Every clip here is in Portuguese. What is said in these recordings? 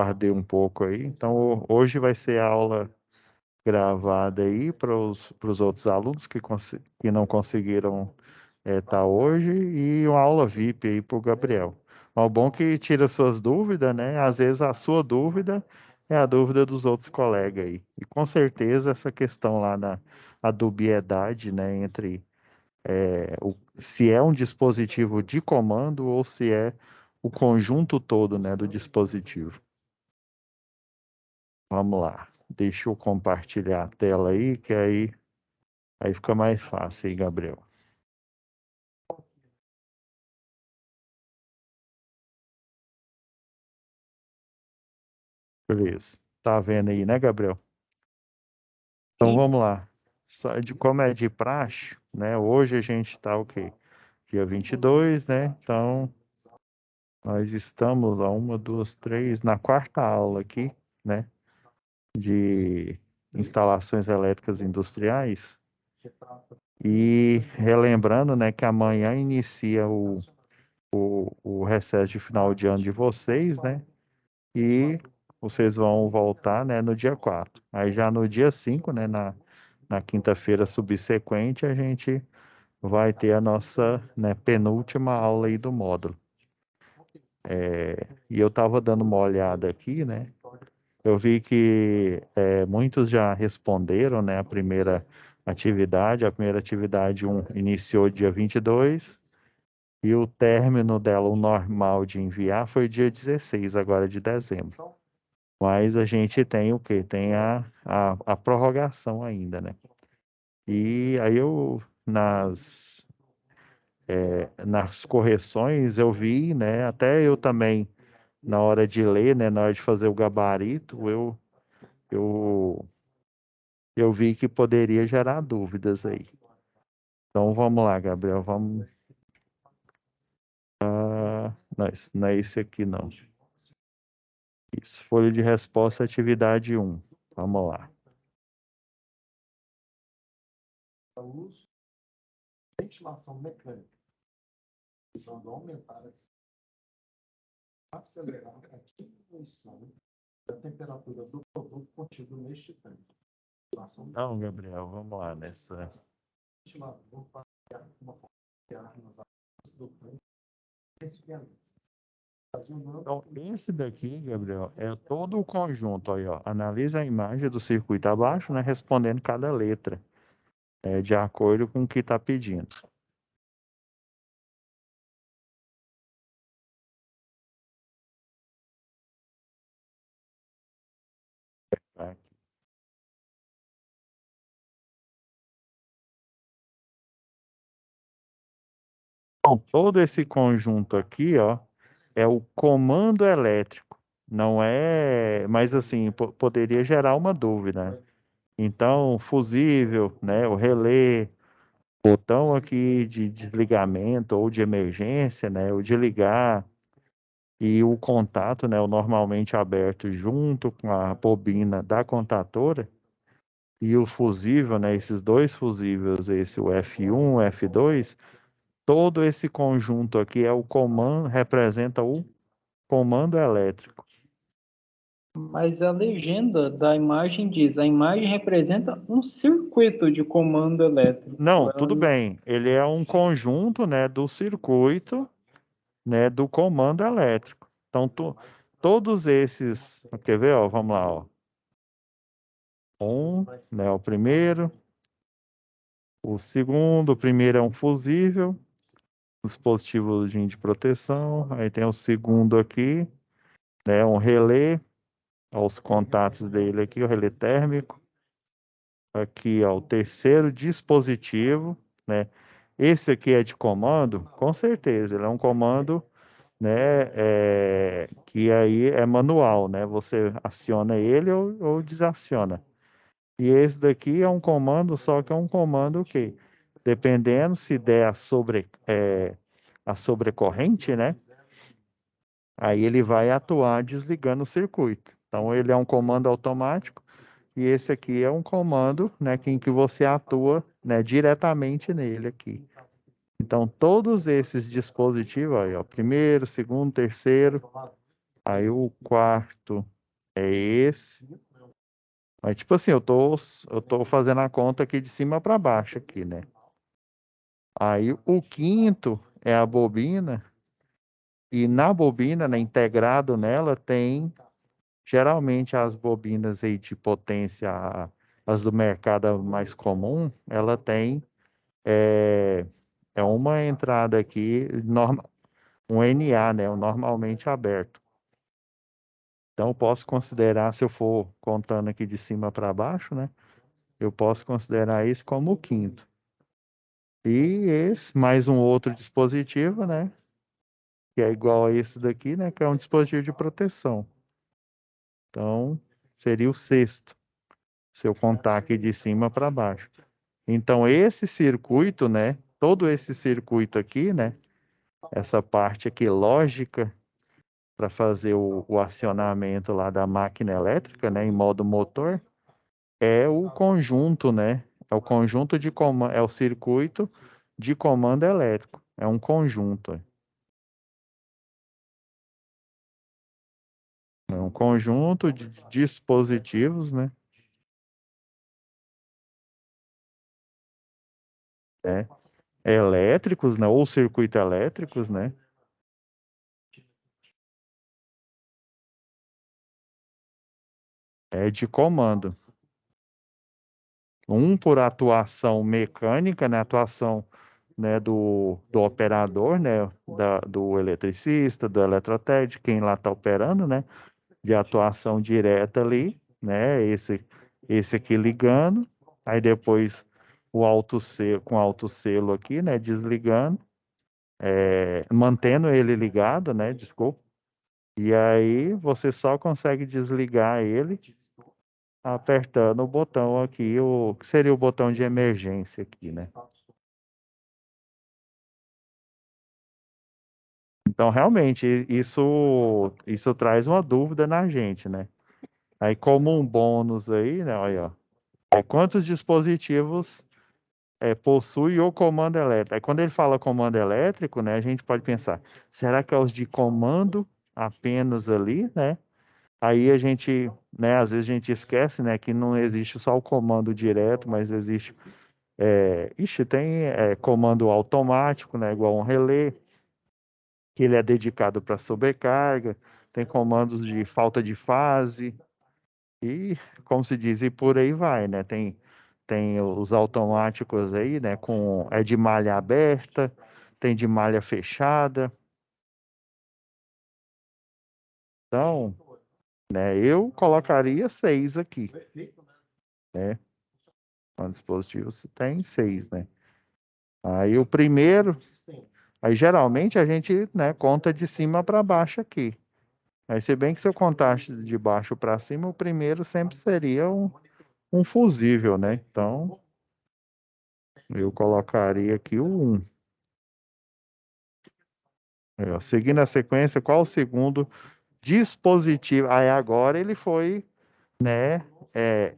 tardei um pouco aí. Então, hoje vai ser aula gravada aí para os outros alunos que não conseguiram estar hoje e uma aula VIP aí para o Gabriel. Mas o bom que tira suas dúvidas, né? Às vezes a sua dúvida é a dúvida dos outros colegas aí. E com certeza essa questão lá a dubiedade, né, entre se é um dispositivo de comando ou se é o conjunto todo, né, do dispositivo. Vamos lá. Deixa eu compartilhar a tela aí, que aí fica mais fácil aí, Gabriel. Beleza. Tá vendo aí, né, Gabriel? Então Sim. vamos lá. Como é de praxe, né? Hoje a gente tá o quê? Dia 22, né? Então nós estamos a uma, duas, três, na quarta aula aqui, né? De instalações elétricas industriais. E relembrando, né, que amanhã inicia o recesso de final de ano de vocês, né? E vocês vão voltar, né, no dia 4. Aí já no dia 5, né, na quinta-feira subsequente, a gente vai ter a nossa, né, penúltima aula aí do módulo. E eu estava dando uma olhada aqui, né? Eu vi que muitos já responderam, né, a primeira atividade. A primeira atividade iniciou dia 22 e o término dela, o normal de enviar, foi dia 16 agora de dezembro. Mas a gente tem o quê? Tem a prorrogação ainda, né? E aí nas correções eu vi, né? Até eu também, na hora de ler, né? Na hora de fazer o gabarito, eu, eu vi que poderia gerar dúvidas aí. Então vamos lá, Gabriel, vamos. Não, não é esse aqui, não. Isso, folha de resposta, atividade 1. Vamos lá. Uso ventilação mecânica, visando aumentar acelerar a diminuição da temperatura do produto contido neste tanque. Não, Gabriel, vamos lá nessa. Ventilador para uma fonte de ar nas áreas do tanque resfriamento. Então, esse daqui, Gabriel, é todo o conjunto aí, ó. Analisa a imagem do circuito abaixo, né? Respondendo cada letra, de acordo com o que está pedindo. Tá? Então, todo esse conjunto aqui, ó, é o comando elétrico. Não é, mas assim, poderia gerar uma dúvida, né? Então, fusível, né? O relé, botão aqui de desligamento ou de emergência, né? O de ligar e o contato, né? O normalmente aberto junto com a bobina da contatora e o fusível, né? Esses dois fusíveis, esse o F1, o F2, todo esse conjunto aqui é o comando, representa o comando elétrico. Mas a legenda da imagem diz: a imagem representa um circuito de comando elétrico. Não, tudo bem. Ele é um conjunto, né, do circuito, né, do comando elétrico. Então, todos esses, quer ver, ó, vamos lá, ó. Né, o primeiro, o segundo, o primeiro é um fusível, dispositivo de proteção. Aí tem o segundo aqui, né, um relé, ó, os contatos dele aqui, o relé térmico. Aqui, ó, o terceiro dispositivo, né? Esse aqui é de comando, com certeza, ele é um comando, né, que aí é manual, né? Você aciona ele ou desaciona. E esse daqui é um comando, só que é um comando que, dependendo se der a sobrecorrente, né? Aí ele vai atuar desligando o circuito. Então ele é um comando automático e esse aqui é um comando, né, em que você atua, né, diretamente nele aqui. Então todos esses dispositivos aí, ó, primeiro, segundo, terceiro, aí o quarto É esse. Mas, tipo assim, eu tô fazendo a conta aqui de cima para baixo aqui, né? Aí o quinto é a bobina, e na bobina, né, integrado nela, tem geralmente as bobinas aí de potência, as do mercado mais comum, ela tem é, é uma entrada aqui, um NA, né, um normalmente aberto. Então, eu posso considerar, se eu for contando aqui de cima para baixo, né, eu posso considerar isso como o quinto. E esse, mais um outro dispositivo, né, que é igual a esse daqui, né, que é um dispositivo de proteção. Então, seria o sexto, se eu contar aqui de cima para baixo. Então, esse circuito, né, todo esse circuito aqui, né, essa parte aqui lógica para fazer o acionamento lá da máquina elétrica, né, em modo motor, é o conjunto, né, é o conjunto de comando, é o circuito de comando elétrico, é um conjunto. É um conjunto de dispositivos, né? É, elétricos, né? Ou circuito elétricos, né? É de comando. Um por atuação mecânica, né? Atuação, né, do operador, né? Do eletricista, do eletrotécnico, quem lá está operando, né? De atuação direta ali, né? Esse aqui ligando, aí depois o alto selo, com alto selo aqui, né? Desligando, mantendo ele ligado, né? Desculpa. E aí você só consegue desligar ele apertando o botão aqui, o que seria o botão de emergência aqui, né? Então, realmente, isso traz uma dúvida na gente, né? Aí, como um bônus aí, né? Olha, ó, quantos dispositivos possui o comando elétrico? Aí, quando ele fala comando elétrico, né? A gente pode pensar, será que é os de comando apenas ali, né? Aí a gente, né, às vezes a gente esquece, né, que não existe só o comando direto, mas existe, tem comando automático, né, igual um relé, que ele é dedicado para sobrecarga, tem comandos de falta de fase, e, como se diz, e por aí vai, né, tem os automáticos aí, né, de malha aberta, tem de malha fechada, então, né, eu colocaria 6 aqui, né, um dispositivo tem 6, né. Aí o primeiro, aí geralmente a gente, né, conta de cima para baixo aqui. Aí se bem que se eu contasse de baixo para cima, o primeiro sempre seria um fusível, né? Então eu colocaria aqui o 1. Seguindo a sequência, qual o segundo dispositivo? Aí agora ele foi, né?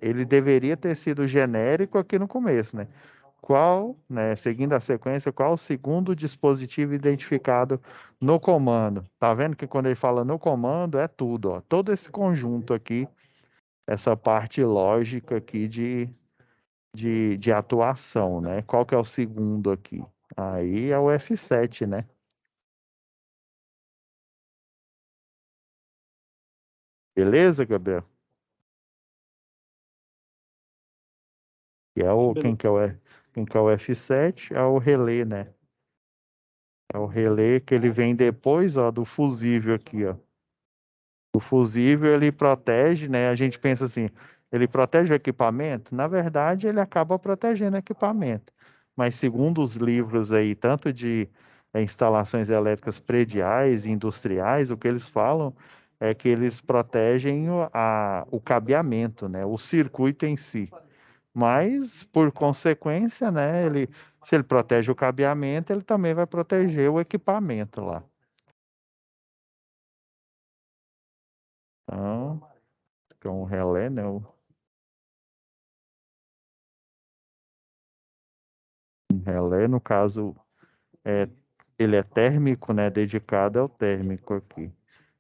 Ele deveria ter sido genérico aqui no começo, né? Qual, né, seguindo a sequência, qual o segundo dispositivo identificado no comando? Tá vendo que quando ele fala no comando é tudo, ó, todo esse conjunto aqui, essa parte lógica aqui de atuação, né? Qual que é o segundo aqui? Aí é o F7, né? Beleza, Gabriel? Que é Beleza. quem que é o F7? É o relé, né? É o relé que ele vem depois, ó, do fusível aqui, ó. O fusível ele protege, né? A gente pensa assim, ele protege o equipamento? Na verdade, ele acaba protegendo o equipamento. Mas segundo os livros aí, tanto de instalações elétricas prediais e industriais, o que eles falam é que eles protegem o cabeamento, né? O circuito em si. Mas, por consequência, né? Se ele protege o cabeamento, ele também vai proteger o equipamento lá. Então, que é um relé, né? Um relé, no caso, é, ele é térmico, né? Dedicado ao térmico aqui.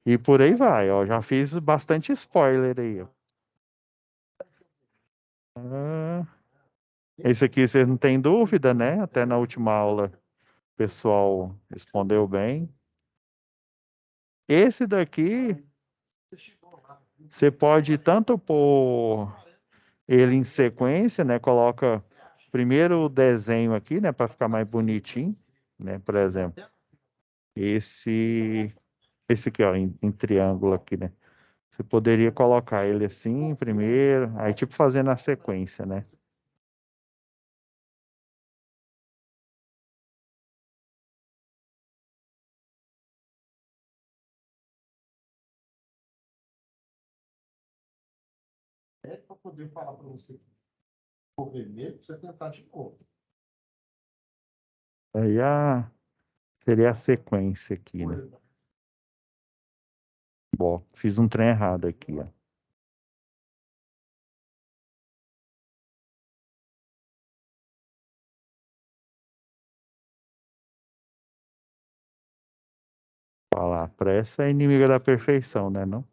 E por aí vai, ó. Já fiz bastante spoiler aí, ó. Ah, esse aqui vocês não têm dúvida, né? Até na última aula o pessoal respondeu bem. Esse daqui, você pode tanto pôr ele em sequência, né? Coloca primeiro o desenho aqui, né? Para ficar mais bonitinho, né? Por exemplo, esse aqui, ó, em triângulo aqui, né? Você poderia colocar ele assim primeiro, aí tipo fazendo a sequência, né? É para poder falar para você que for vermelho, você tentar de novo. Aí seria a sequência aqui, né? Bom, fiz um trem errado aqui, ó. Falar, pressa é inimiga da perfeição, né, não?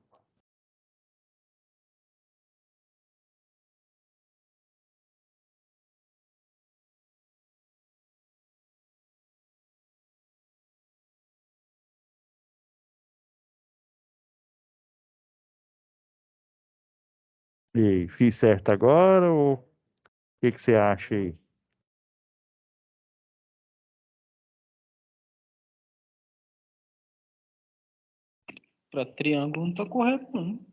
E aí, fiz certo agora ou o que que você acha aí? Para triângulo não tá correto, não.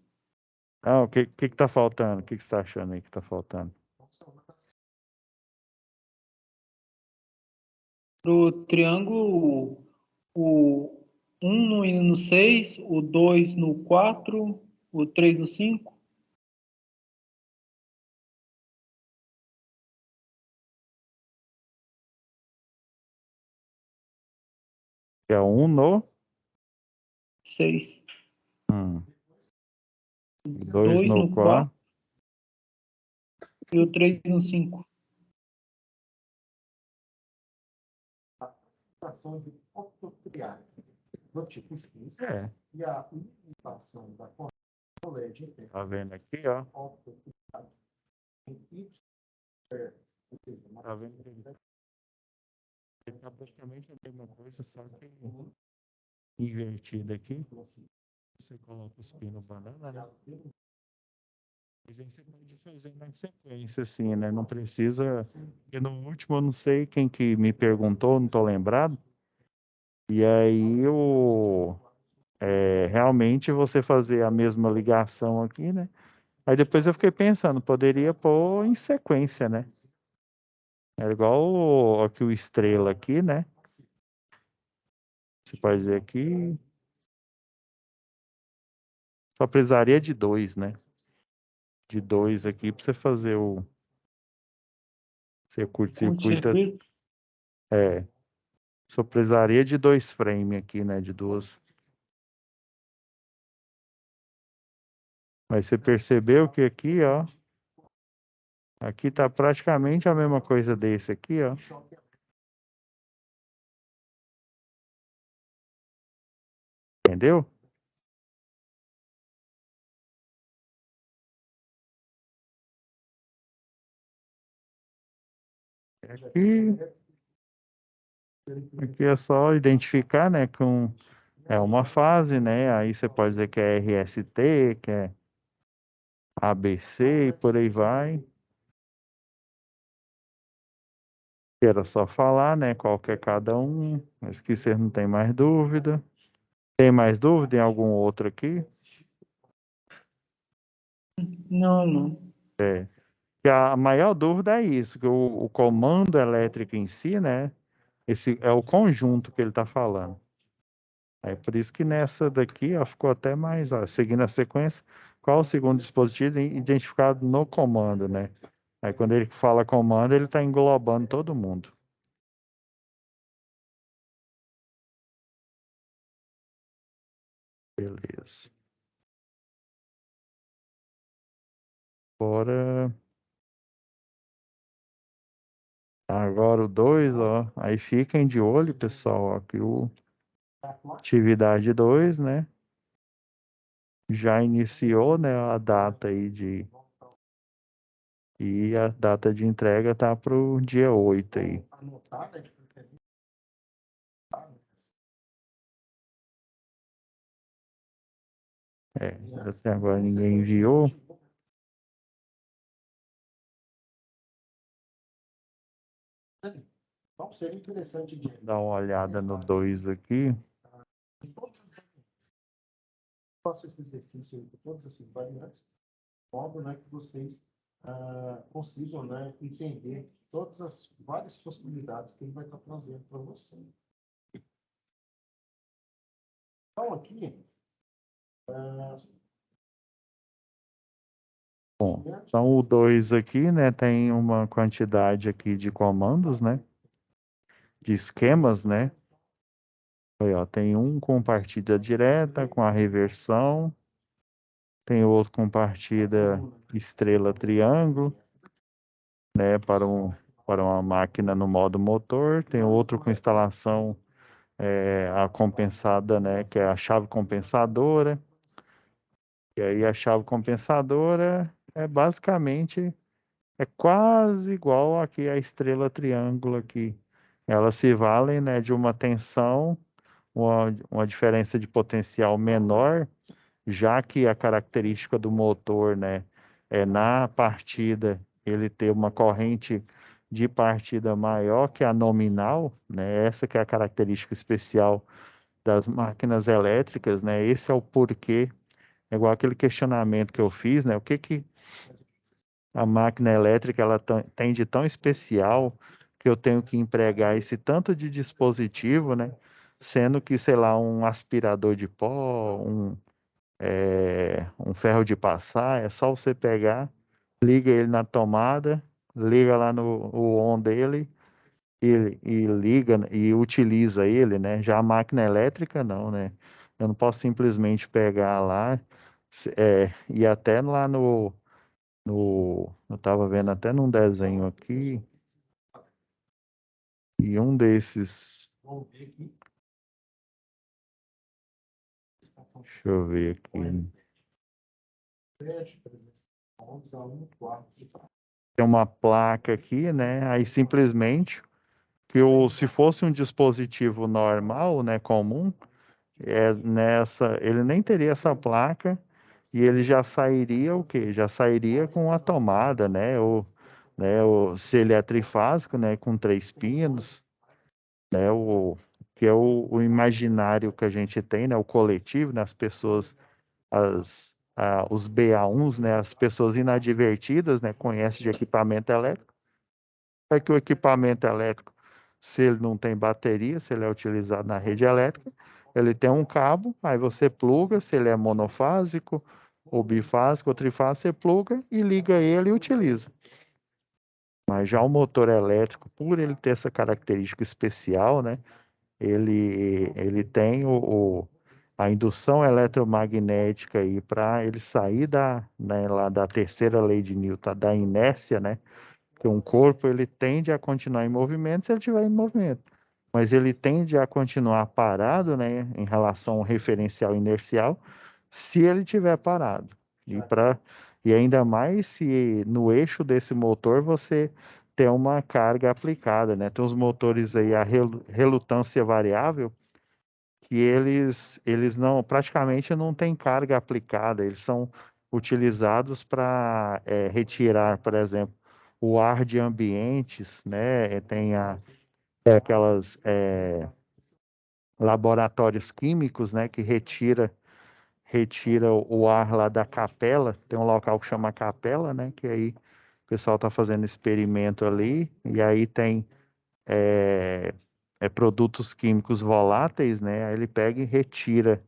Ah, o que tá faltando? O que que você tá achando aí que tá faltando? Pro triângulo, o um no 6, o 2 no 4, o 3 no 5, É um no 6. um, dois 2 no no 4 quatro. e o 3 no 5. Ação de ortotriária do tipo X É, e a limitação da colégio tá vendo aqui, ó? ortotriária em Y. Tá vendo? Ele tá praticamente a mesma coisa, só que invertido aqui. Você coloca os pinos banana, né? Mas aí você pode fazer na sequência, assim, né? Não precisa. Porque no último, eu não sei quem que me perguntou, não tô lembrado. E aí, realmente, você fazer a mesma ligação aqui, né? Aí depois eu fiquei pensando, poderia pôr em sequência, né? É igual aqui o estrela aqui, né? Você pode dizer aqui, só precisaria de dois, né? De dois aqui para você fazer o. Você curto-circuita. Curto-circuito. É, só precisaria de dois frames aqui, né? De duas. Mas você percebeu que aqui, ó. Aqui tá praticamente a mesma coisa desse aqui, ó. Entendeu? Aqui, aqui é só identificar, né? É uma fase, né? Aí você pode dizer que é RST, que é ABC e por aí vai. Era só falar, né? Qual que é cada um. Mas que vocês não tem mais dúvida. Tem mais dúvida em algum outro aqui? Não, não. Que a maior dúvida é isso, que o comando elétrico em si, né? Esse é o conjunto que ele está falando. É por isso que nessa daqui, ó, ficou até mais, ó, seguindo a sequência, qual o segundo dispositivo identificado no comando, né? Aí quando ele fala comando, ele está englobando todo mundo. Beleza. Agora, agora o 2, ó. Aí fiquem de olho, pessoal, ó, que o atividade 2, né? já iniciou, né, a data aí e a data de entrega tá para o dia 8 aí. Anotar, né, de preferência. Até agora ninguém enviou. Então, seria interessante de Dá uma olhada no 2 aqui. em todas as variantes. Faço esse exercício com todas essas variantes, modo, né, que vocês consigam, né, entender todas as várias possibilidades que ele vai estar trazendo para você. Então, aqui, Bom, então o 2 aqui, né, tem uma quantidade aqui de comandos, né, de esquemas, né. Aí, ó, tem um com partida direta, com a reversão, tem outro com partida estrela triângulo, né, para uma máquina no modo motor, tem outro com instalação a compensada, né, que é a chave compensadora, e aí a chave compensadora é basicamente quase igual aqui a estrela triângulo aqui. Elas se valem, né, de uma tensão, uma diferença de potencial menor, já que a característica do motor, né, é na partida ele ter uma corrente de partida maior que a nominal, né? Essa que é a característica especial das máquinas elétricas, né? Esse é o porquê. É igual aquele questionamento que eu fiz, né? O que que a máquina elétrica ela tem de tão especial que eu tenho que empregar esse tanto de dispositivo, né? Sendo que, sei lá, um aspirador de pó, um ferro de passar, é só você pegar, liga ele na tomada, liga lá no o on dele e liga e utiliza ele, né? Já a máquina elétrica não, né? Eu não posso simplesmente pegar lá, e até lá eu estava vendo até num desenho aqui, e um desses, vamos ver aqui. deixa eu ver aqui, 7, 311 a 1 quarto de tal. tem uma placa aqui, né? Aí simplesmente se fosse um dispositivo normal, né, comum, ele nem teria essa placa e ele já sairia o quê? Já sairia com a tomada, né, se ele é trifásico, né, com 3 pinos, né, que é o imaginário que a gente tem, né, o coletivo, né, as pessoas, os BA1s, né, as pessoas inadvertidas, né, conhecem de equipamento elétrico, é que o equipamento elétrico, se ele não tem bateria, se ele é utilizado na rede elétrica, ele tem um cabo, aí você pluga, se ele é monofásico, ou bifásico, ou trifásico, você pluga e liga ele e utiliza. Mas já o motor elétrico, por ele ter essa característica especial, né, ele tem a indução eletromagnética aí para ele sair lá da terceira lei de Newton, da inércia, né? Porque um corpo ele tende a continuar em movimento se ele estiver em movimento, mas ele tende a continuar parado, né, em relação ao referencial inercial, se ele estiver parado. E ainda mais se no eixo desse motor você tem uma carga aplicada, né? Tem os motores aí a relutância variável que eles não praticamente não têm carga aplicada, eles são utilizados para retirar, por exemplo, o ar de ambientes, né? Aquelas laboratórios químicos, né? Que retira o ar lá da capela. Tem um local que chama capela, né? Que aí o pessoal está fazendo experimento ali e aí tem é, produtos químicos voláteis, né? Aí ele pega e retira,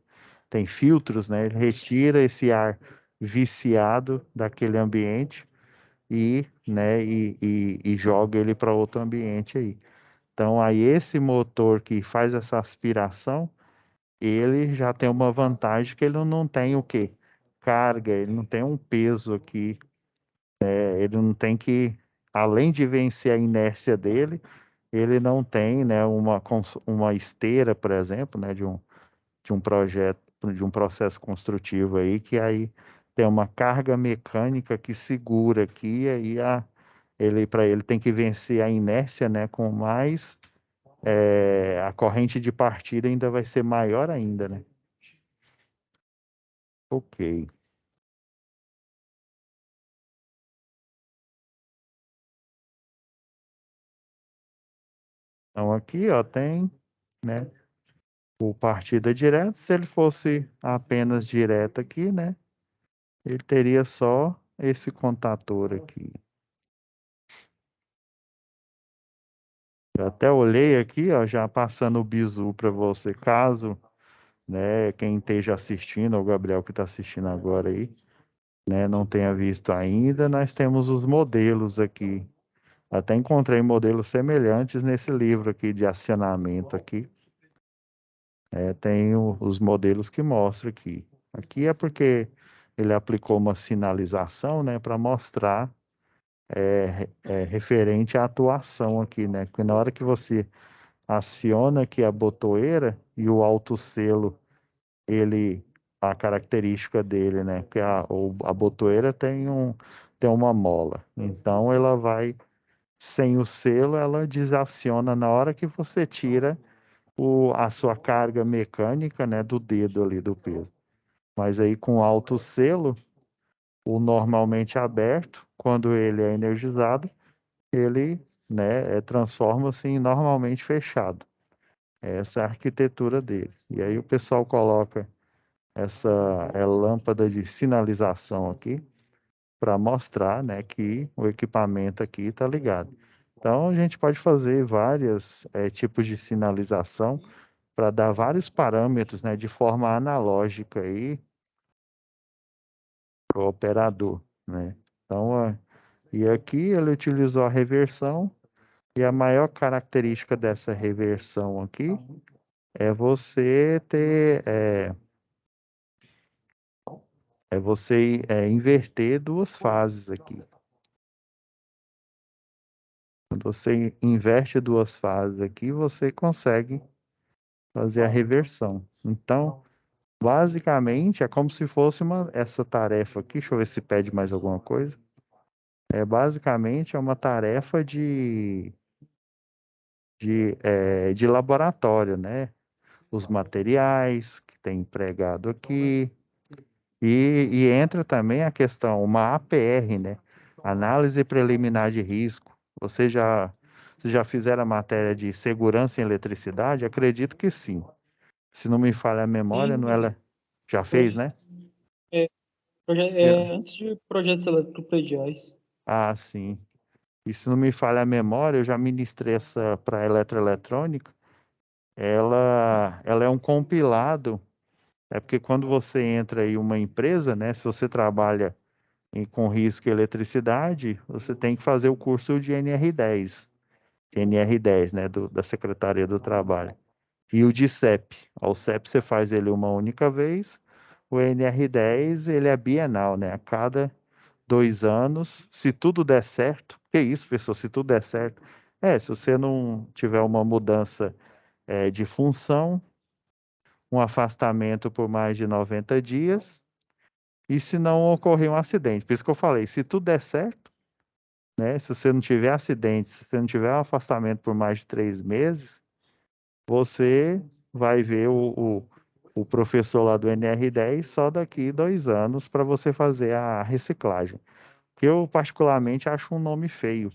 tem filtros, né? Ele retira esse ar viciado daquele ambiente e joga ele para outro ambiente aí. Então, aí esse motor que faz essa aspiração, ele já tem uma vantagem que ele não tem o quê? Carga, ele não tem um peso aqui, ele não tem que, além de vencer a inércia dele, ele não tem, né, uma esteira, por exemplo, né, de um projeto, de um processo construtivo aí, que aí tem uma carga mecânica que segura aqui, e aí para ele tem que vencer a inércia, né, com mais, a corrente de partida ainda vai ser maior ainda, né? Ok. Então aqui, ó, tem, né, o partida direta. Se ele fosse apenas direto aqui, né, ele teria só esse contator aqui. Eu até olhei aqui, ó, já passando o bizu para você, caso, né, quem esteja assistindo, ou o Gabriel que está assistindo agora aí, né, não tenha visto ainda, nós temos os modelos aqui. Até encontrei modelos semelhantes nesse livro aqui de acionamento aqui. Tem os modelos que mostram aqui. Aqui é porque ele aplicou uma sinalização, né, para mostrar referente à atuação aqui, né? Porque na hora que você aciona aqui a botoeira e o autosselo, ele, a característica dele, né? Que a botoeira tem uma mola. Então ela vai, sem o selo, ela desaciona na hora que você tira a sua carga mecânica, né, do dedo ali do peso. Mas aí com alto selo, o normalmente aberto, quando ele é energizado, ele, né, transforma-se em normalmente fechado. Essa é a arquitetura dele. E aí o pessoal coloca essa lâmpada de sinalização aqui para mostrar, né, que o equipamento aqui está ligado. Então a gente pode fazer vários tipos de sinalização para dar vários parâmetros, né, de forma analógica aí para o operador, né? Então, e aqui ele utilizou a reversão, e a maior característica dessa reversão aqui é você ter, você inverter duas fases aqui. Quando você inverte duas fases aqui, você consegue fazer a reversão. Então, basicamente, é como se fosse essa tarefa aqui. Deixa eu ver se pede mais alguma coisa. Basicamente, é uma tarefa de laboratório, né? Os materiais que tem empregado aqui. E entra também a questão, uma APR, né? Análise preliminar de risco. Vocês já fizeram a matéria de segurança em eletricidade? Acredito que sim. Se não me falha a memória, não Sim, ela já fez, né? é, Se- antes de projetos eletroprediais. sim. E se não me falha a memória, eu já ministrei essa para eletroeletrônica. Ela é um compilado. É porque quando você entra em uma empresa, né? Se você trabalha com risco e eletricidade, você tem que fazer o curso de NR10, né, da Secretaria do Trabalho. E o de CEP. O CEP você faz ele uma única vez, o NR10 ele é bienal, né, a cada 2 anos, se tudo der certo, que isso, pessoal, se tudo der certo, se você não tiver uma mudança de função, um afastamento por mais de 90 dias, e se não ocorrer um acidente. Por isso que eu falei, se tudo der certo, né? Se você não tiver acidente, se você não tiver um afastamento por mais de 3 meses, você vai ver o professor lá do NR10 só daqui 2 anos para você fazer a reciclagem. Que eu, particularmente, acho um nome feio,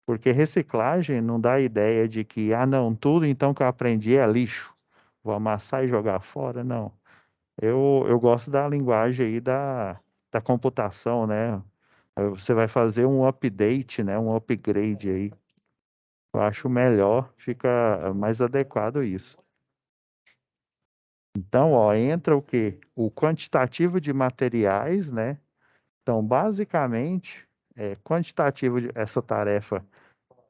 porque reciclagem não dá a ideia de que, não, tudo então que eu aprendi é lixo, vou amassar e jogar fora, não. Eu gosto da linguagem aí da computação, né? Você vai fazer um update, né? Um upgrade aí. Eu acho melhor, fica mais adequado isso. Então, ó, entra o quê? O quantitativo de materiais, né? Então, basicamente, quantitativo essa tarefa,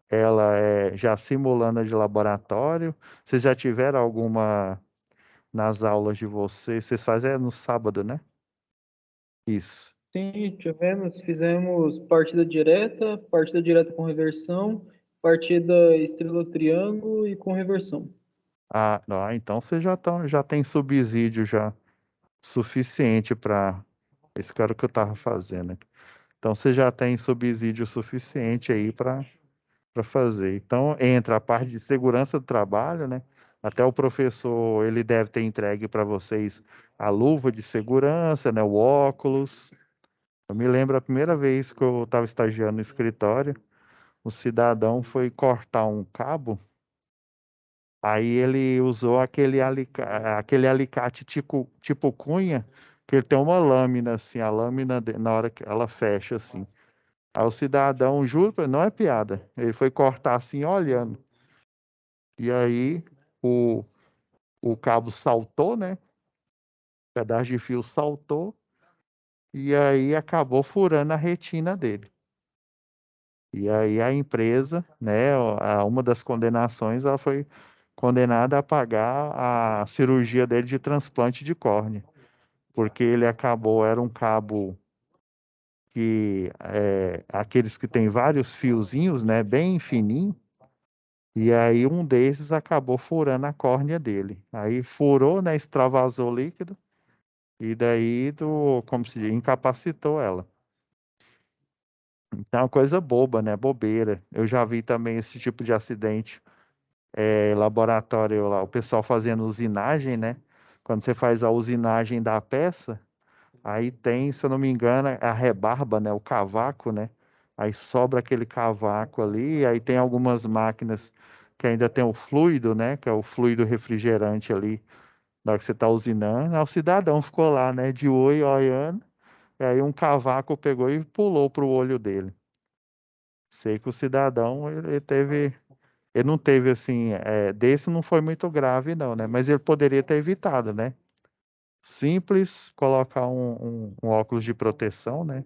ela é já simulando a de laboratório. Vocês já tiveram alguma nas aulas de vocês? Vocês fazem no sábado, né? Isso. Sim, fizemos partida direta com reversão, partida estrela-triângulo e com reversão. Não, então vocês já tem subsídio já suficiente para... Esse era o que eu estava fazendo. Então, você já tem subsídio suficiente aí para fazer. Então, entra a parte de segurança do trabalho, né? Até o professor, ele deve ter entregue para vocês a luva de segurança, né? O óculos. Eu me lembro a primeira vez que eu estava estagiando no escritório, o cidadão foi cortar um cabo, aí ele usou aquele alicate tipo cunha, que ele tem uma lâmina assim, a lâmina na hora que ela fecha assim. Aí o cidadão, juro, não é piada, ele foi cortar assim olhando. E aí o, o cabo saltou, né? O pedaço de fio saltou e aí acabou furando a retina dele. E aí a empresa, né, uma das condenações, ela foi condenada a pagar a cirurgia dele de transplante de córnea, porque ele acabou, era um cabo que aqueles que tem vários fiozinhos, né, bem fininho, e aí um desses acabou furando a córnea dele. Aí furou, né, extravasou o líquido e daí como se diz, incapacitou ela. Então, é uma coisa boba, né? Bobeira. Eu já vi também esse tipo de acidente laboratório lá, o pessoal fazendo usinagem, né? Quando você faz a usinagem da peça, aí tem, se eu não me engano, a rebarba, né? O cavaco, né? Aí sobra aquele cavaco ali, aí tem algumas máquinas que ainda tem o fluido, né? Que é o fluido refrigerante ali, na hora que você está usinando. Aí o cidadão ficou lá, né? De olho, olhando, e aí um cavaco pegou e pulou pro olho dele. Sei que o cidadão, ele não teve assim, desse não foi muito grave não, né? Mas ele poderia ter evitado, né? Simples, colocar um óculos de proteção, né?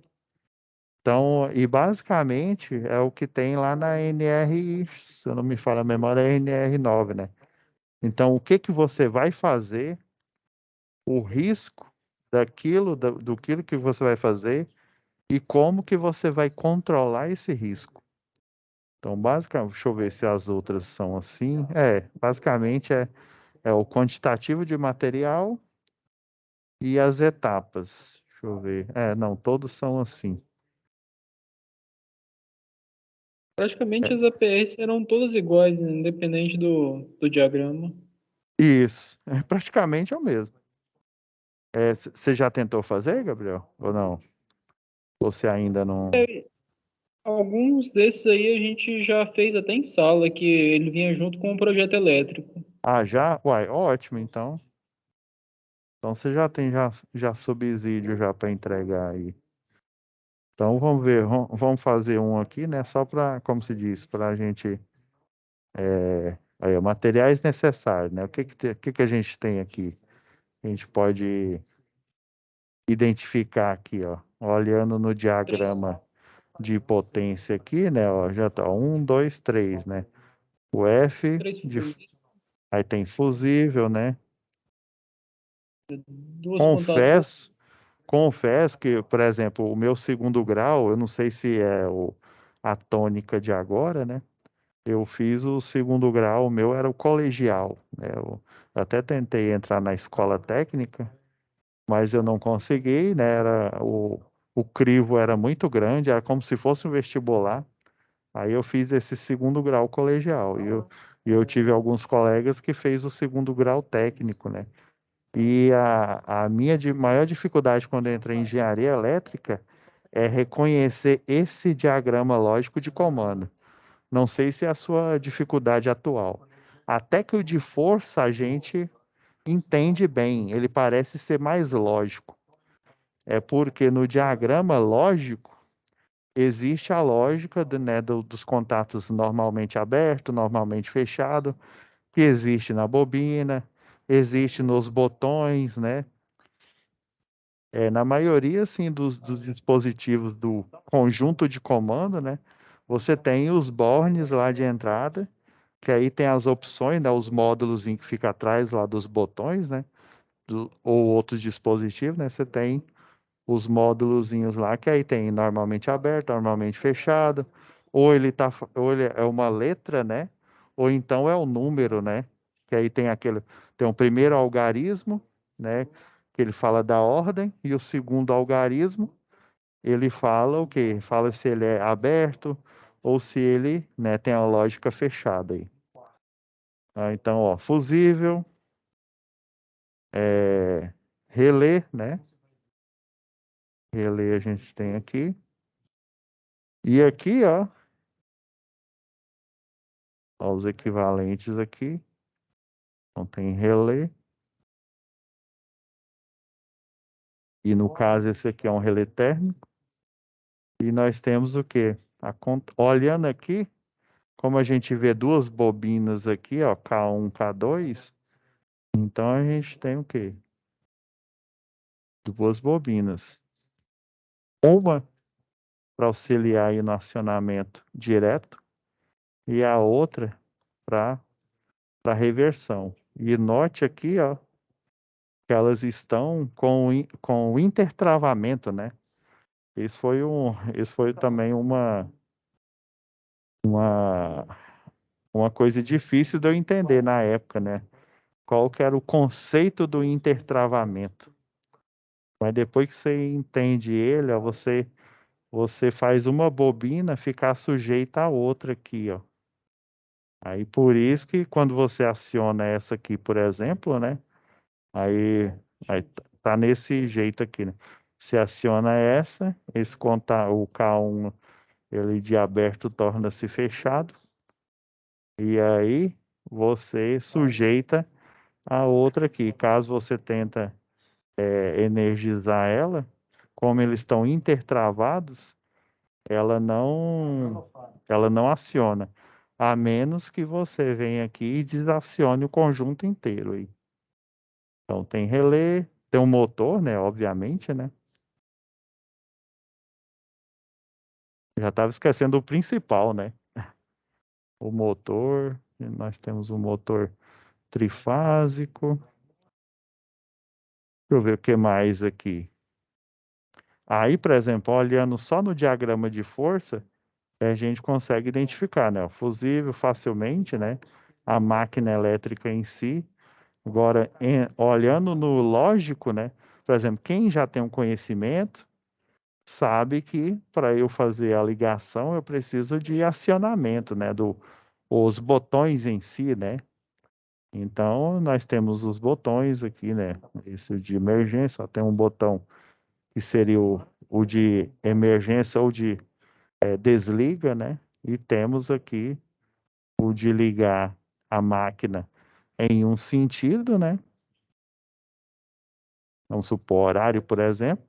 Então, e basicamente é o que tem lá na NR, se eu não me falha a memória, é NR9, né? Então, o que que você vai fazer, o risco daquilo, do que você vai fazer e como que você vai controlar esse risco. Então, basicamente, deixa eu ver se as outras são assim. Basicamente é o quantitativo de material e as etapas. Deixa eu ver. Não, todos são assim. Praticamente É, as APRs serão todas iguais, né, independente do diagrama. isso, praticamente é o mesmo. Você já tentou fazer, Gabriel? Ou não? Você ainda não. Alguns desses aí a gente já fez até em sala, que ele vinha junto com o projeto elétrico. Ah, já? Uai, ótimo, então. Então você já tem já subsídio já para entregar aí. Então vamos ver, vamos fazer um aqui, né? Só para, como se diz, para a gente. Aí, materiais necessários, né? O que que a gente tem aqui? A gente pode identificar aqui, ó, olhando no diagrama de potência aqui, né? Ó, já tá 1, 2, 3, né? O F, Três furos, aí tem fusível, né? duas pontadas. Confesso que, por exemplo, o meu segundo grau, eu não sei se é a tônica de agora, né? Eu fiz o segundo grau, o meu era o colegial, né? Eu até tentei entrar na escola técnica, mas eu não consegui, né? O crivo era muito grande, era como se fosse um vestibular. Aí eu fiz esse segundo grau colegial. E eu tive alguns colegas que fez o segundo grau técnico, né? E a minha maior dificuldade quando eu entrei em engenharia elétrica é reconhecer esse diagrama lógico de comando. Não sei se é a sua dificuldade atual. Até que o de força a gente entende bem, ele parece ser mais lógico. É porque no diagrama lógico existe a lógica né, dos contatos normalmente aberto, normalmente fechado, que existe na bobina, existe nos botões, né? Na maioria, assim, dos dispositivos do conjunto de comando, né? Você tem os bornes lá de entrada, que aí tem as opções, né? Os módulos que fica atrás lá dos botões, né? Ou outros dispositivos, né? Você tem os módulozinhos lá, que aí tem normalmente aberto, normalmente fechado, ou ele é uma letra, né? Ou então é o número, né? Que aí tem um primeiro algarismo, né? que ele fala da ordem, e o segundo algarismo, ele fala o quê? Fala se ele é aberto ou se ele, né, tem a lógica fechada aí. Então, ó, fusível, relé, né? Relé a gente tem aqui. E aqui, ó, os equivalentes aqui. Então tem relé. E no caso, esse aqui é um relé térmico. E nós temos o quê? Olhando aqui, como a gente vê duas bobinas aqui, ó, K1, K2, então a gente tem o quê? Duas bobinas. Uma para auxiliar aí no acionamento direto e a outra para reversão. E note aqui, ó, que elas estão com o intertravamento, né? Isso foi também uma, uma coisa difícil de eu entender na época, né? Qual que era o conceito do intertravamento. Mas depois que você entende ele, ó, você faz uma bobina ficar sujeita a outra aqui, ó. Aí por isso que quando você aciona essa aqui, por exemplo, né? Aí, aí tá nesse jeito aqui, né? Você aciona essa, o K1 ele de aberto torna-se fechado, e aí você sujeita a outra aqui. Caso você tenta energizar ela, como eles estão intertravados, ela não aciona, a menos que você venha aqui e desacione o conjunto inteiro aí. Então tem relé, tem um motor, né? Obviamente, né? Já estava esquecendo o principal, né? O motor, nós temos um motor trifásico. Deixa eu ver o que mais aqui. Aí, por exemplo, olhando só no diagrama de força, a gente consegue identificar, né? O fusível facilmente, né? A máquina elétrica em si. Agora, olhando no lógico, né? Por exemplo, quem já tem um conhecimento sabe que para eu fazer a ligação eu preciso de acionamento, né? Os botões em si, né? Então, nós temos os botões aqui, né? Esse de emergência, tem um botão que seria o de emergência ou de desliga, né? E temos aqui o de ligar a máquina em um sentido, né? Vamos supor, horário, por exemplo.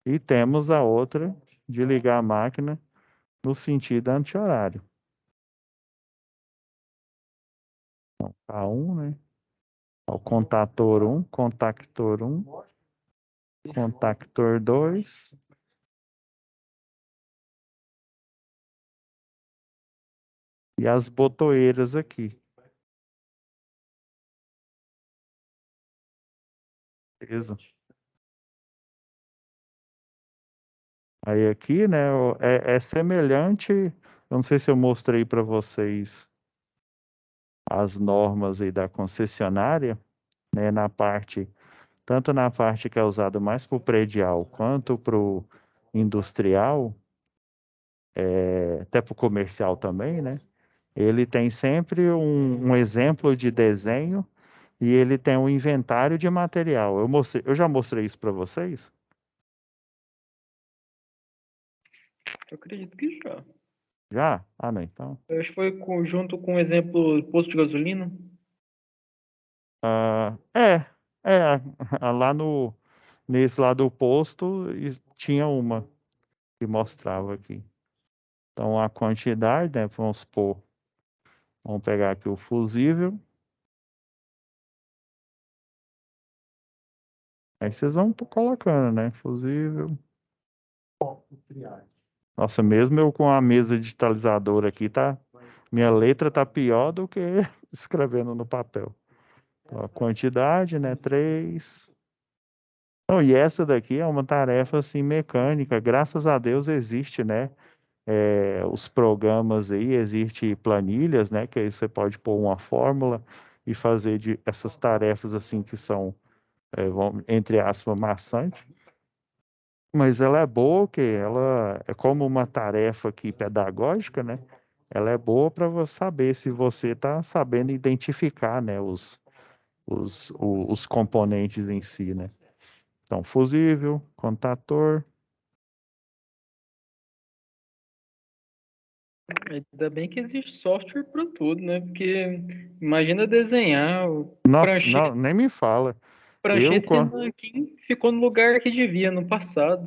E temos a outra de ligar a máquina no sentido anti-horário. Então, K1, né? O contactor 1, contactor 1, contactor 2. E as botoeiras aqui. Beleza? Aí aqui, né, é semelhante, eu não sei se eu mostrei para vocês as normas aí da concessionária, né, tanto na parte que é usada mais para o predial quanto para o industrial, até para o comercial também, né? Ele tem sempre um exemplo de desenho e ele tem um inventário de material. Eu já mostrei isso para vocês? Eu acredito que já. Já? Ah, não, então. Eu acho que foi junto com o exemplo do posto de gasolina. Lá nesse lado do posto tinha uma que mostrava aqui. Então a quantidade, né, vamos supor, vamos pegar aqui o fusível. Aí vocês vão colocando, né, fusível. Nossa, mesmo eu com a mesa digitalizadora aqui, minha letra tá pior do que escrevendo no papel. Então, a quantidade, né, 3. Não, e essa daqui é uma tarefa assim mecânica, graças a Deus existe, né? Os programas aí, existe planilhas, né? Que aí você pode pôr uma fórmula e fazer essas tarefas assim que são entre aspas, maçante, mas ela é boa, que ela é como uma tarefa aqui pedagógica, né? Ela é boa para você saber se você está sabendo identificar, né, os componentes em si, né? Então, fusível, contator. Ainda bem que existe software para tudo, né? Porque imagina desenhar o Nossa, não, prancheta, nem me fala. Eu, prancheta que ficou no lugar que devia no passado.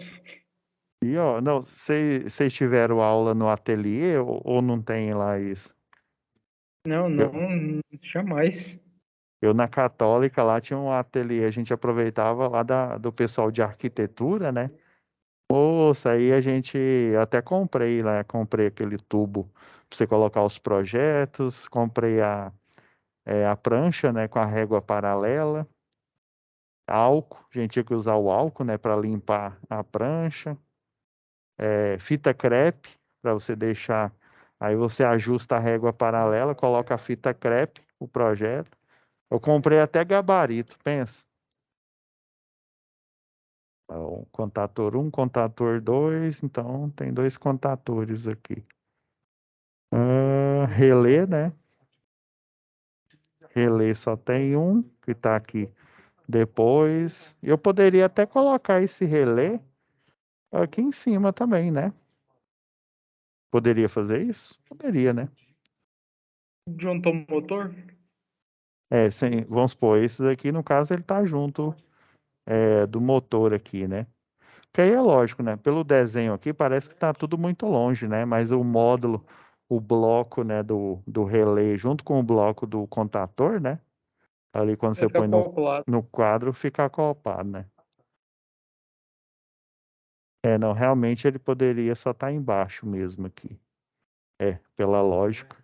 e, ó, não, vocês tiveram aula no ateliê ou não tem lá isso? Não, Eu, não, jamais. eu na Católica lá tinha um ateliê, a gente aproveitava lá do pessoal de arquitetura, né? Moça, aí a gente até comprei lá, comprei aquele tubo para você colocar os projetos, comprei a prancha, né, com a régua paralela, álcool, a gente tinha que usar o álcool, né, para limpar a prancha, fita crepe, para você deixar, aí você ajusta a régua paralela, coloca a fita crepe, o projeto. Eu comprei até gabarito, pensa. Então, contator 1, contator 2, então tem dois contatores aqui. Relé, né? Relé só tem um, que está aqui depois. Eu poderia até colocar esse relé aqui em cima também, né? Poderia fazer isso? Poderia, né? Juntou o motor? Vamos supor, esse daqui, no caso, ele tá junto do motor aqui, né? Que aí é lógico, né? Pelo desenho aqui, parece que tá tudo muito longe, né? Mas o módulo, o bloco, né, do relé, junto com o bloco do contator, né? Ali quando você Fica põe acoplado. no quadro, fica acoplado, né? Não, realmente ele poderia só estar embaixo mesmo aqui. Pela lógica.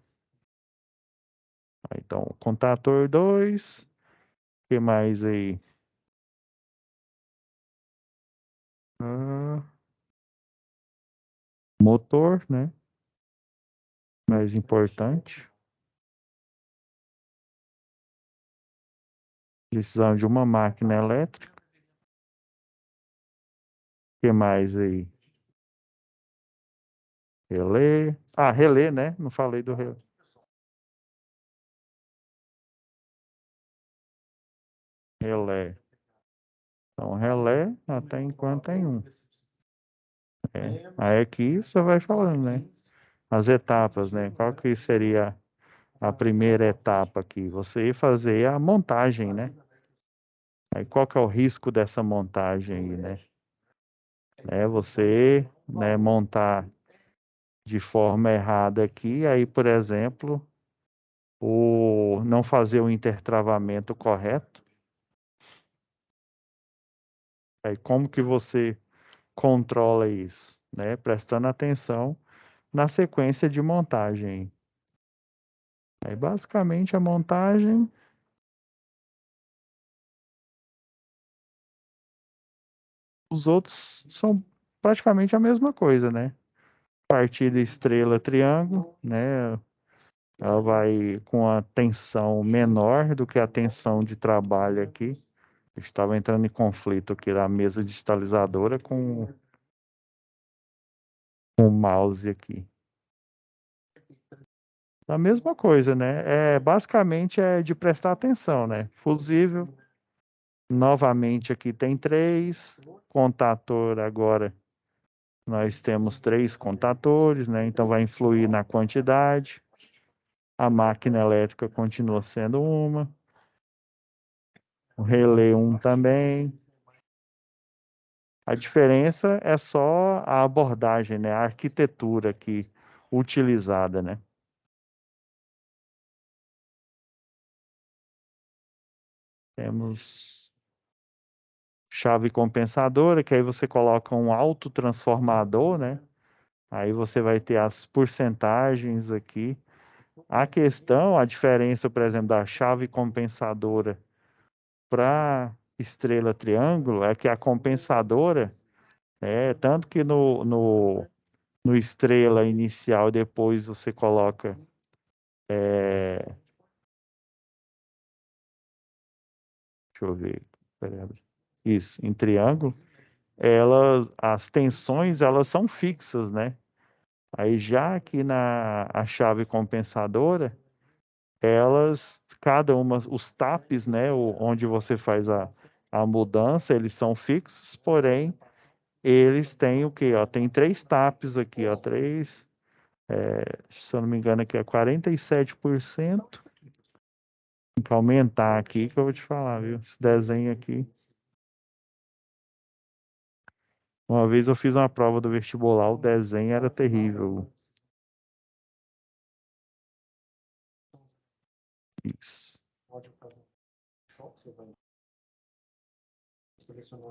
Então, contator 2. O que mais aí? Ah, motor, né? Mais importante. Precisamos de uma máquina elétrica. O que mais aí? Relé. Ah, relé, né? Não falei do relé. Relé. Então, relé, até enquanto tem um. Aí aqui você vai falando, né? As etapas, né? Qual que seria a primeira etapa aqui? Você ir fazer a montagem, né? Aí qual que é o risco dessa montagem aí, né? Você, né, montar de forma errada aqui, aí, por exemplo, não fazer o intertravamento correto. Aí como que você controla isso, né? Prestando atenção na sequência de montagem. Aí basicamente a montagem, os outros são praticamente a mesma coisa, né? Partida estrela triângulo, né? Ela vai com a tensão menor do que a tensão de trabalho aqui. Estava entrando em conflito aqui da mesa digitalizadora com o mouse aqui. A mesma coisa, né? Basicamente é de prestar atenção, né? Fusível. Novamente aqui tem 3. Contator agora nós temos 3 contatores, né? Então vai influir na quantidade. A máquina elétrica continua sendo uma. O relé 1 também. A diferença é só a abordagem, né? A arquitetura aqui utilizada, né? Temos chave compensadora, que aí você coloca um autotransformador, né? Aí você vai ter as porcentagens aqui. A questão, a diferença, por exemplo, da chave compensadora para estrela triângulo é que a compensadora, tanto que no estrela inicial, depois você coloca. Deixa eu ver. Peraí, isso, em triângulo, as tensões, elas são fixas, né? Aí já aqui a chave compensadora, cada uma, os tapes, né, onde você faz a mudança, eles são fixos, porém, eles têm o quê? Ó, tem 3 tapes aqui, ó, 3, se eu não me engano, aqui é 47%. Tem que aumentar aqui que eu vou te falar, viu? Esse desenho aqui. Uma vez eu fiz uma prova do vestibular, o desenho era terrível. Isso.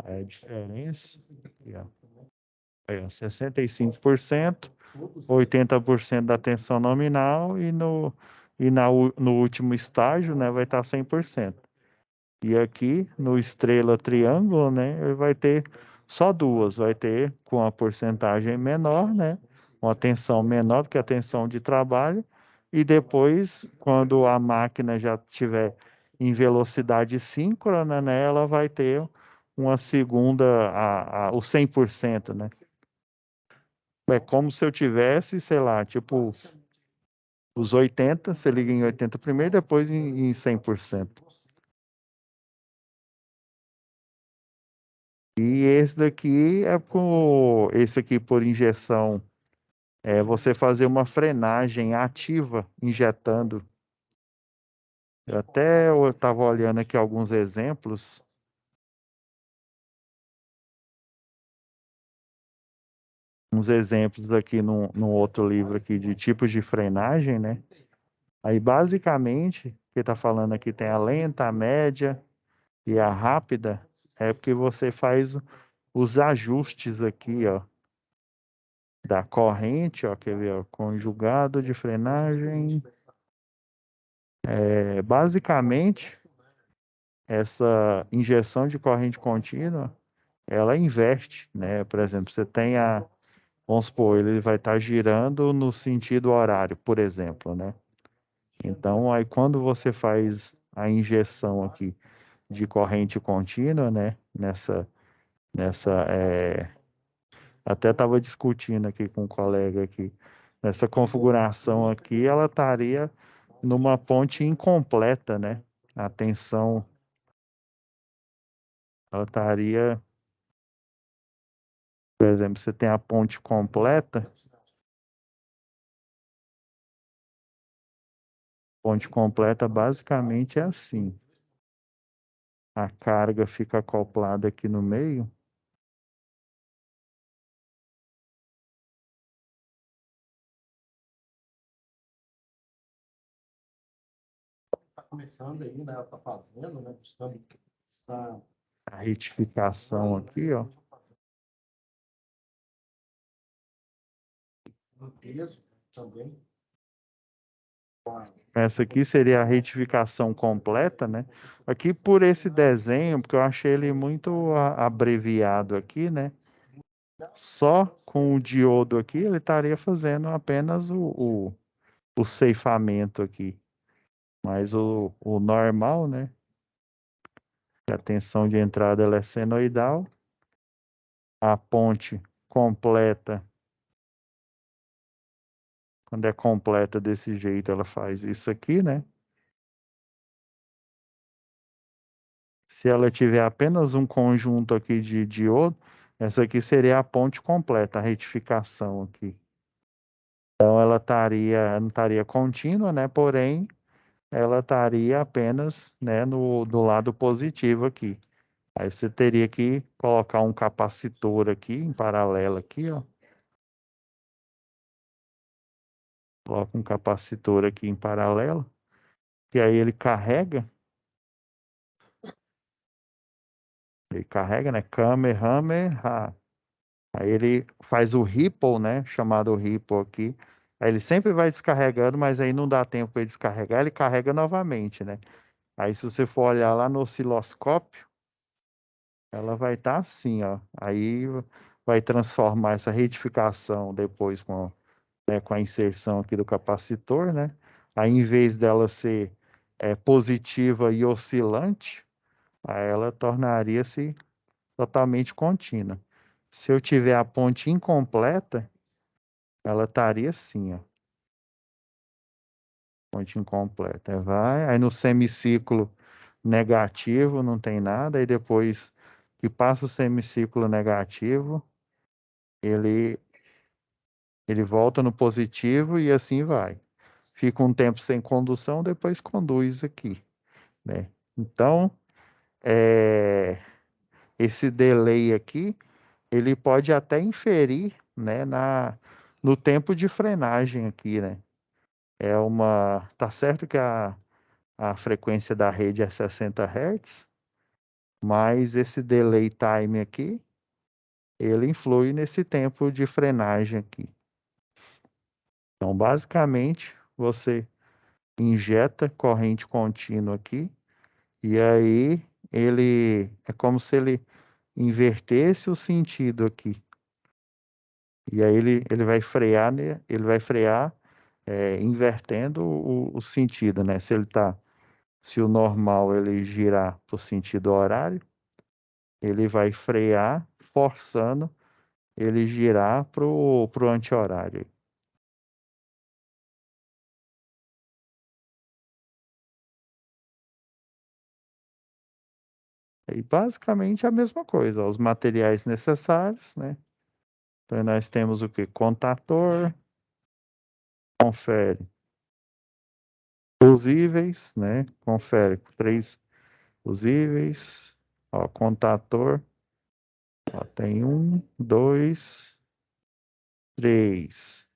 É a diferença. Aqui, ó. Aí, ó, 65%, 80% da tensão nominal no último estágio, né, vai estar 100%. E aqui no estrela triângulo, né, ele vai ter só duas, vai ter com a porcentagem menor, né, uma tensão menor do que a tensão de trabalho, e depois, quando a máquina já estiver em velocidade síncrona, né, ela vai ter uma segunda, o 100%, né. É como se eu tivesse, sei lá, tipo, os 80, você liga em 80 primeiro, depois em 100%. E esse daqui esse aqui por injeção, é você fazer uma frenagem ativa, injetando. Eu estava olhando aqui alguns exemplos. Uns exemplos aqui no outro livro aqui de tipos de frenagem, né? Aí basicamente, o que está falando aqui tem a lenta, a média e a rápida, é porque você faz os ajustes aqui, ó, da corrente, ó, quer ver, ó, conjugado de frenagem. Basicamente, essa injeção de corrente contínua, ela inverte, né? Por exemplo, vamos supor, ele vai estar girando no sentido horário, por exemplo, né? Então, aí quando você faz a injeção aqui de corrente contínua, né? Até estava discutindo aqui com um colega aqui, nessa configuração aqui, ela estaria numa ponte incompleta, né? A tensão, ela estaria, por exemplo, você tem a ponte completa, ponte completa basicamente é assim. A carga fica acoplada aqui no meio. Está começando aí, né? Ela está fazendo, né? Buscando está A retificação aqui, ó. no peso também. Essa aqui seria a retificação completa, né? Aqui por esse desenho, porque eu achei ele muito abreviado aqui, né? Só com o diodo aqui, ele estaria fazendo apenas o ceifamento aqui. Mas o normal, né? A tensão de entrada ela é senoidal. A ponte completa, quando é completa desse jeito, ela faz isso aqui, né? Se ela tiver apenas um conjunto aqui de diodo, essa aqui seria a ponte completa, a retificação aqui. Então ela não estaria contínua, né? Porém, ela estaria apenas, né, do lado positivo aqui. Aí você teria que colocar um capacitor aqui em paralelo aqui, ó. Coloca um capacitor aqui em paralelo, que aí ele carrega, né? Kamehameha. Aí ele faz o ripple, né? Chamado ripple aqui. Aí ele sempre vai descarregando, mas aí não dá tempo para ele descarregar, ele carrega novamente, né? Aí se você for olhar lá no osciloscópio, ela vai estar assim, ó. Aí vai transformar essa retificação depois com a inserção aqui do capacitor, né? Aí em vez dela ser positiva e oscilante, aí ela tornaria-se totalmente contínua. Se eu tiver a ponte incompleta, ela estaria assim, ó. Ponte incompleta. Aí no semiciclo negativo não tem nada, aí depois que passa o semiciclo negativo, ele, ele volta no positivo e assim vai. Fica um tempo sem condução, depois conduz aqui, né? Então, é, esse delay aqui, ele pode até inferir, né, no tempo de frenagem aqui, né? Tá certo que a frequência da rede é 60 Hz, mas esse delay time aqui, ele influi nesse tempo de frenagem aqui. Então, basicamente, você injeta corrente contínua aqui, e aí ele é como se ele invertesse o sentido aqui. E aí ele vai frear, né? Ele vai frear invertendo o sentido, né? Se o normal ele girar para o sentido horário, ele vai frear, forçando ele girar pro anti-horário. E basicamente a mesma coisa, ó, os materiais necessários, né? Então nós temos o que? Contator, confere. Fusíveis, né? Confere com 3 fusíveis. Ó, contator. Ó, tem 1, 2, 3.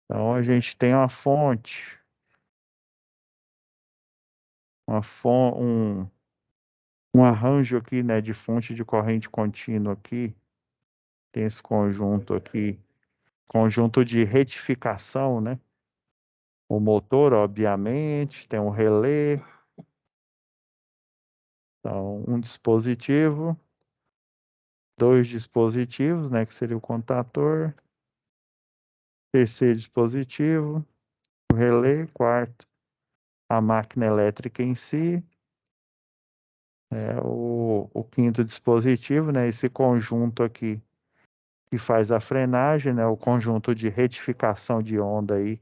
Então a gente tem uma fonte, um arranjo aqui, né, de fonte de corrente contínua aqui. Tem esse conjunto aqui, conjunto de retificação, né? O motor, obviamente, tem um relé, então um dispositivo, 2 dispositivos, né, que seria o contator, terceiro dispositivo, o relé, quarto, a máquina elétrica em si, o quinto dispositivo, né, esse conjunto aqui que faz a frenagem, né, o conjunto de retificação de onda aí,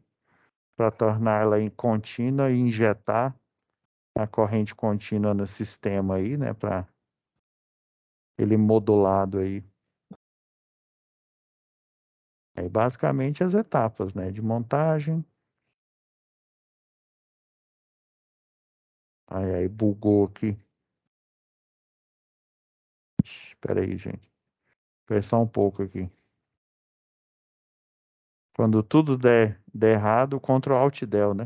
para torná-la em contínua e injetar a corrente contínua no sistema aí, né, para ele modulado aí. É basicamente as etapas, né, de montagem. Aí bugou aqui. Espera aí, gente. Vou só um pouco aqui. Quando tudo der errado, Ctrl Alt Del, né?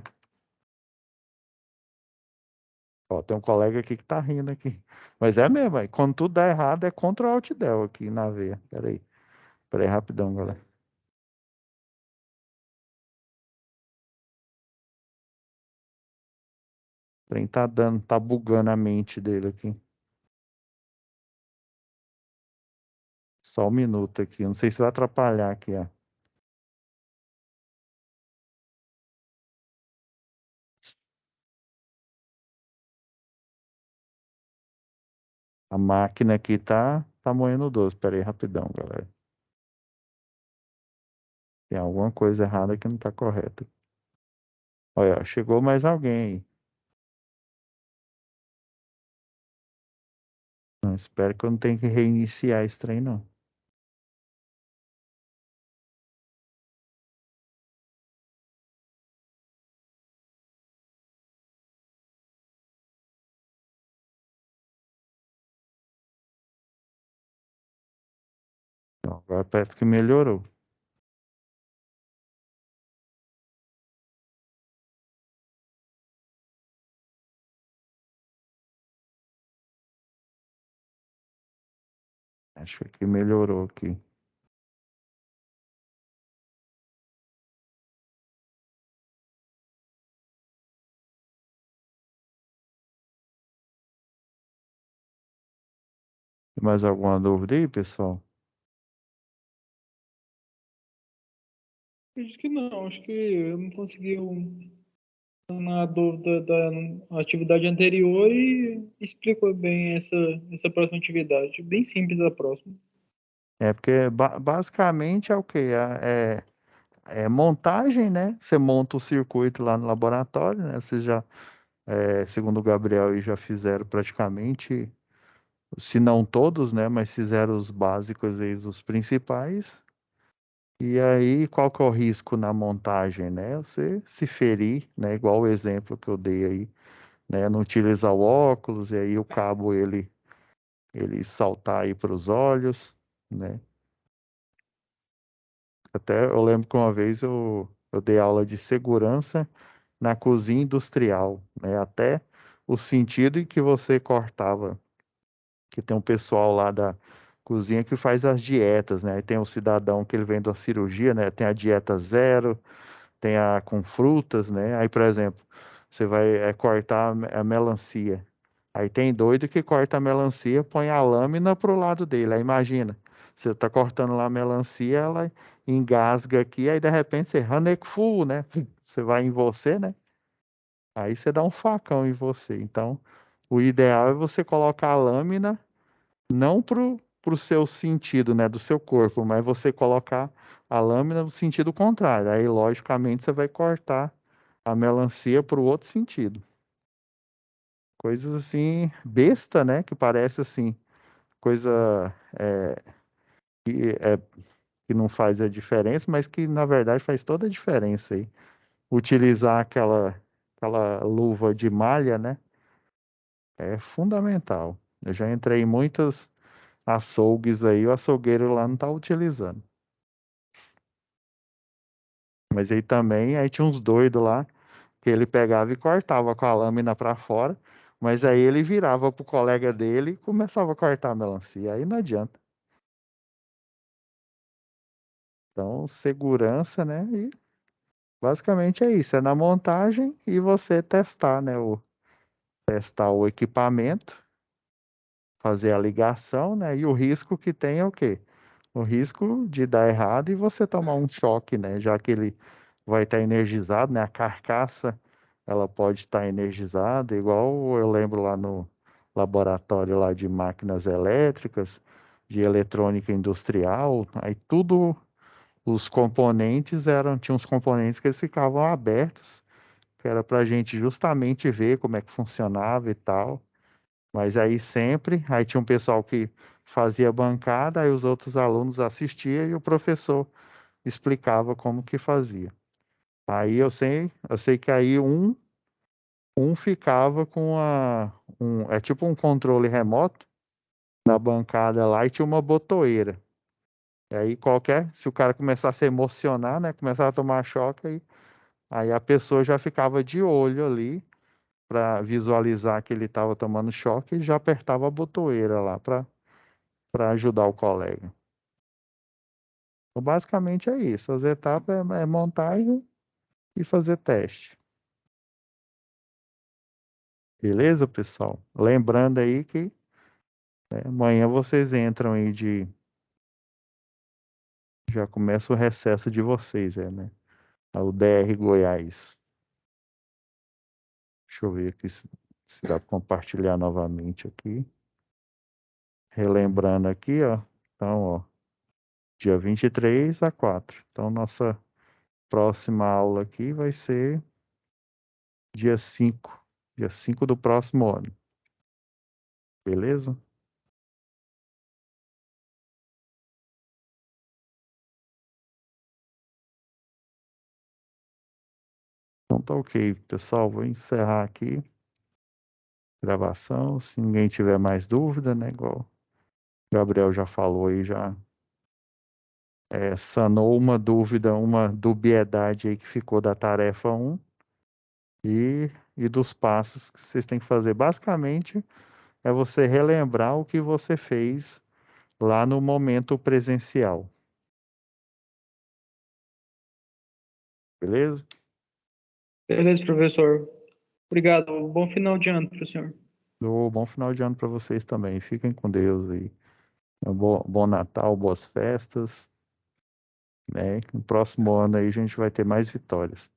Ó, tem um colega aqui que tá rindo aqui. Mas é mesmo, aí. Quando tudo dá errado, é Ctrl Alt Del aqui na veia. Espera aí rapidão, galera. O trem tá bugando a mente dele aqui. Só um minuto aqui. Não sei se vai atrapalhar aqui, ó. A máquina aqui tá moendo doce. Espera aí rapidão, galera. Tem alguma coisa errada que não tá correta. Olha, chegou mais alguém aí. Não, espero que eu não tenha que reiniciar esse trem, não. Então, agora parece que melhorou. Acho que melhorou aqui. Tem mais alguma dúvida aí, pessoal? Acho que não, acho que eu não consegui na dúvida da atividade anterior e explicou bem essa próxima atividade. Bem simples a próxima. Porque basicamente é o quê? É montagem, né? Você monta o circuito lá no laboratório, né? Vocês já, segundo o Gabriel, aí já fizeram praticamente, se não todos, né? Mas fizeram os básicos aí, os principais. E aí, qual que é o risco na montagem, né? Você se ferir, né? Igual o exemplo que eu dei aí, né? Não utilizar o óculos e aí o cabo ele saltar aí para os olhos, né? Até eu lembro que uma vez eu dei aula de segurança na cozinha industrial, né? Até o sentido em que você cortava, que tem um pessoal lá da cozinha que faz as dietas, né? Aí tem o cidadão que ele vem da cirurgia, né? Tem a dieta zero, tem a com frutas, né? Aí, por exemplo, você vai cortar a melancia. Aí tem doido que corta a melancia, põe a lâmina pro lado dele. Aí imagina, você tá cortando lá a melancia, ela engasga aqui, aí de repente você Hanekfu, né? Você vai em você, né? Aí você dá um facão em você. Então, o ideal é você colocar a lâmina não pro seu sentido, né, do seu corpo, mas você colocar a lâmina no sentido contrário. Aí, logicamente, você vai cortar a melancia pro outro sentido. Coisas assim, besta, né, que parece assim, coisa que não faz a diferença, mas que na verdade faz toda a diferença aí. Utilizar aquela luva de malha, né, é fundamental. Eu já entrei em muitas açougues aí, o açougueiro lá não tá utilizando. Mas aí também, aí tinha uns doidos lá, que ele pegava e cortava com a lâmina para fora, mas aí ele virava pro colega dele e começava a cortar a melancia. Aí não adianta. Então, segurança, né? E basicamente é isso, é na montagem e você testar, né? Testar o equipamento, fazer a ligação, né? E o risco que tem é o quê? O risco de dar errado e você tomar um choque, né? Já que ele vai estar energizado, né? A carcaça, ela pode estar energizada, igual eu lembro lá no laboratório lá de máquinas elétricas, de eletrônica industrial, aí tudo, os componentes tinha uns componentes que eles ficavam abertos, que era para a gente justamente ver como é que funcionava e tal. Mas aí sempre, aí tinha um pessoal que fazia bancada, aí os outros alunos assistiam e o professor explicava como que fazia. Aí eu sei que aí um ficava com é tipo um controle remoto na bancada lá e tinha uma botoeira. E aí se o cara começasse a se emocionar, né, começava a tomar choque, aí a pessoa já ficava de olho ali para visualizar que ele estava tomando choque e já apertava a botoeira lá para ajudar o colega. Então, basicamente é isso. As etapas é montagem e fazer teste. Beleza, pessoal? Lembrando aí que amanhã vocês entram aí já começa o recesso de vocês, né? O DR Goiás. Deixa eu ver aqui se dá para compartilhar novamente aqui. Relembrando aqui, ó. Então, ó, dia 23 a 4. Então, nossa próxima aula aqui vai ser dia 5. Dia 5 do próximo ano. Beleza? Então tá ok, pessoal. Vou encerrar aqui a gravação. Se ninguém tiver mais dúvida, né? Igual o Gabriel já falou aí, já sanou uma dúvida, uma dubiedade aí que ficou da tarefa um e dos passos que vocês têm que fazer. Basicamente, é você relembrar o que você fez lá no momento presencial. Beleza? Beleza, professor. Obrigado. Bom final de ano, professor. Bom final de ano para vocês também. Fiquem com Deus aí. Bom Natal, boas festas, né? No próximo ano aí a gente vai ter mais vitórias.